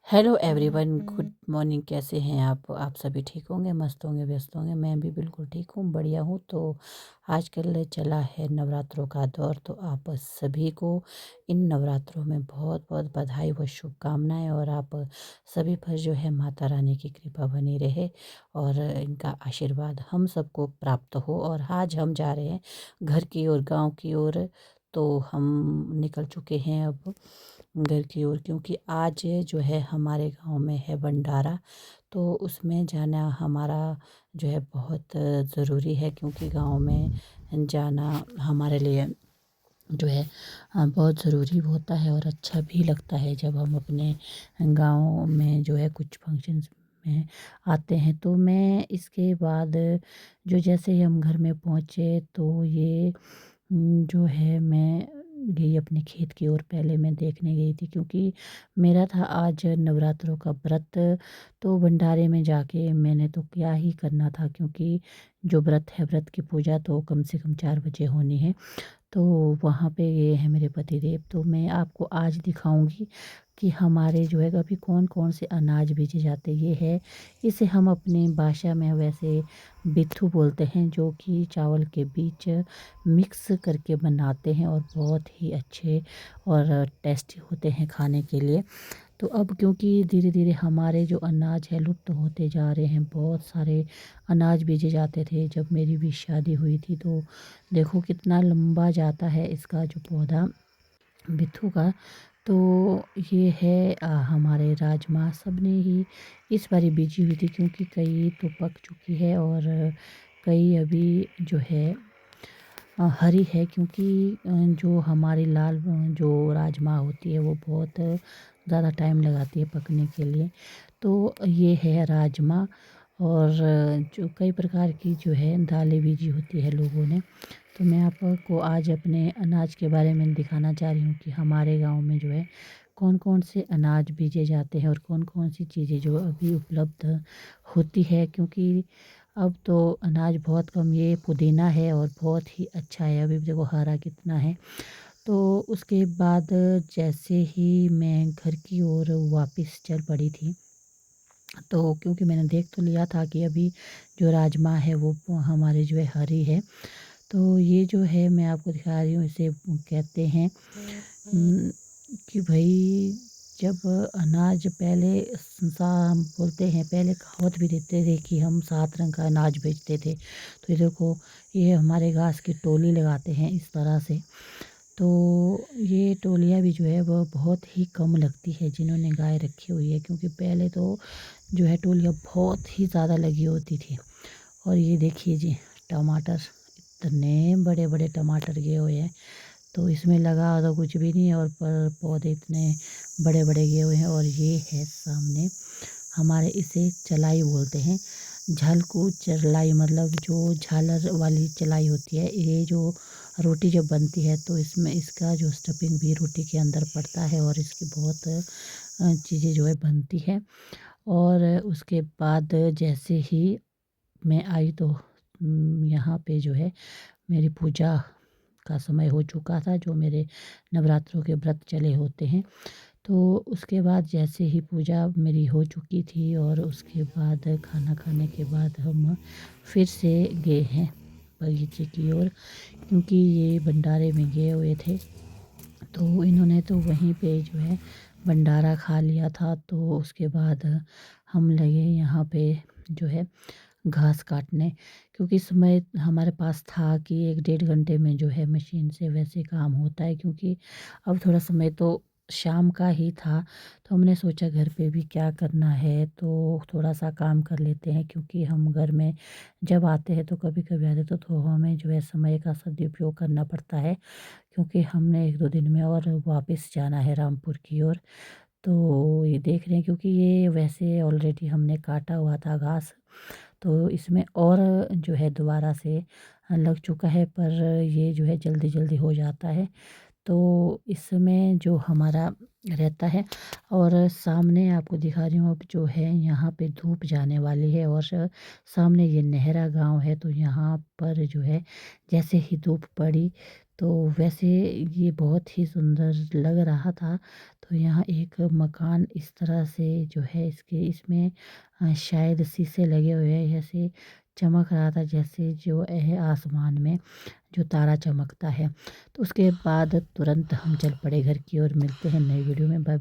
Hello everyone, good morning. कैसे हैं आप सभी ठीक होंगे, मस्त होंगे, व्यस्त होंगे। मैं भी बिल्कुल ठीक हूँ, बढ़िया हूँ। तो आजकल चला है नवरात्रों का दौर, तो आप सभी को इन नवरात्रों में बहुत बहुत बधाई व शुभकामनाएं। और आप सभी पर जो है माता रानी की कृपा बनी रहे और इनका आशीर्वाद हम सबको प्राप्त हो। और आज हम जा रहे हैं घर की ओर, गांव की ओर। तो हम निकल चुके हैं अब घर की ओर, क्योंकि आज जो है हमारे गांव में है भंडारा। तो उसमें जाना हमारा जो है बहुत ज़रूरी है, क्योंकि गांव में जाना हमारे लिए जो है बहुत ज़रूरी होता है और अच्छा भी लगता है जब हम अपने गांव में जो है कुछ फंक्शंस में आते हैं। तो मैं इसके बाद जो जैसे ही हम घर में पहुँचे तो ये जो है मैं गई अपने खेत की ओर। पहले मैं देखने गई थी, क्योंकि मेरा था आज नवरात्रों का व्रत। तो भंडारे में जाके मैंने तो क्या ही करना था, क्योंकि जो व्रत है, व्रत की पूजा तो कम से कम 4 बजे होनी है। तो वहाँ पे ये है मेरे पतिदेव। तो मैं आपको आज दिखाऊंगी कि हमारे जो है अभी कौन कौन से अनाज बेचे जाते। ये है, इसे हम अपनी भाषा में वैसे बिथू बोलते हैं, जो कि चावल के बीच मिक्स करके बनाते हैं और बहुत ही अच्छे और टेस्टी होते हैं खाने के लिए। तो अब क्योंकि धीरे धीरे हमारे जो अनाज है लुप्त होते जा रहे हैं, बहुत सारे अनाज बेचे जाते थे जब मेरी भी शादी हुई थी। तो देखो कितना लंबा जाता है इसका जो पौधा बिथू का। तो ये है हमारे राजमा सबने ही इस बारी बीजी हुई थी, क्योंकि कई तो पक चुकी है और कई अभी जो है हरी है। क्योंकि जो हमारी लाल जो राजमा होती है वो बहुत ज़्यादा टाइम लगाती है पकने के लिए। तो ये है राजमा। और जो कई प्रकार की जो है दालें बीजी होती है लोगों ने। तो मैं आपको आज अपने अनाज के बारे में दिखाना चाह रही हूँ कि हमारे गांव में जो है कौन कौन से अनाज बीजे जाते हैं और कौन कौन सी चीज़ें जो अभी उपलब्ध होती है। क्योंकि अब तो अनाज बहुत कम, ये पुदीना है और बहुत ही अच्छा है, अभी देखो हरा कितना है। तो उसके बाद जैसे ही मैं घर की ओर वापस चल पड़ी थी, तो क्योंकि मैंने देख तो लिया था कि अभी जो राजमा है वो हमारे जो है हरी है। तो ये जो है मैं आपको दिखा रही हूँ, इसे कहते हैं कि भाई जब अनाज पहले हम बोलते हैं, पहले कहावत भी देते थे कि हम 7 रंग का अनाज बेचते थे। तो ये देखो, ये हमारे घास की टोली लगाते हैं इस तरह से। तो ये टोलियाँ भी जो है वो बहुत ही कम लगती है जिन्होंने गाय रखी हुई है, क्योंकि पहले तो जो है टोलियाँ बहुत ही ज़्यादा लगी होती थी। और ये देखिए जी, टमाटर, इतने बड़े बड़े टमाटर गए हुए हैं। तो इसमें लगा तो कुछ भी नहीं है, और पर पौधे इतने बड़े बड़े गए हुए हैं। और ये है सामने हमारे, इसे चलाई बोलते हैं। झालकू चलाई मतलब जो झालर वाली चलाई होती है। ये जो रोटी जब बनती है तो इसमें इसका जो स्टफिंग भी रोटी के अंदर पड़ता है और इसकी बहुत चीज़ें जो है बनती है। और उसके बाद जैसे ही मैं आई तो यहाँ पे जो है मेरी पूजा का समय हो चुका था, जो मेरे नवरात्रों के व्रत चले होते हैं। तो उसके बाद जैसे ही पूजा मेरी हो चुकी थी और उसके बाद खाना खाने के बाद हम फिर से गए हैं बगीचे की ओर, क्योंकि ये भंडारे में गए हुए थे। तो इन्होंने तो वहीं पे जो है भंडारा खा लिया था। तो उसके बाद हम लगे यहाँ पे जो है घास काटने, क्योंकि समय हमारे पास था कि 1 डेढ़ घंटे में जो है मशीन से वैसे काम होता है। क्योंकि अब थोड़ा समय तो शाम का ही था, तो हमने सोचा घर पे भी क्या करना है तो थोड़ा सा काम कर लेते हैं। क्योंकि हम घर में जब आते हैं तो कभी कभी आते तो हमें जो है समय का सदुपयोग करना पड़ता है, क्योंकि हमने 1 2 दिन में और वापस जाना है रामपुर की ओर। तो ये देख रहे हैं, क्योंकि ये वैसे ऑलरेडी हमने काटा हुआ था घास, तो इसमें और जो है दोबारा से लग चुका है, पर ये जो है जल्दी जल्दी हो जाता है। तो इसमें जो हमारा रहता है। और सामने आपको दिखा रही हूँ अब जो है यहाँ पे धूप जाने वाली है, और सामने ये नेहरा गांव है। तो यहाँ पर जो है जैसे ही धूप पड़ी तो वैसे ये बहुत ही सुंदर लग रहा था। तो यहाँ एक मकान इस तरह से जो है इसके इसमें शायद शीशे लगे हुए हैं, ऐसे चमक रहा था जैसे जो है आसमान में जो तारा चमकता है। तो उसके बाद तुरंत हम चल पड़े घर की ओर। मिलते हैं नई वीडियो में। बाय।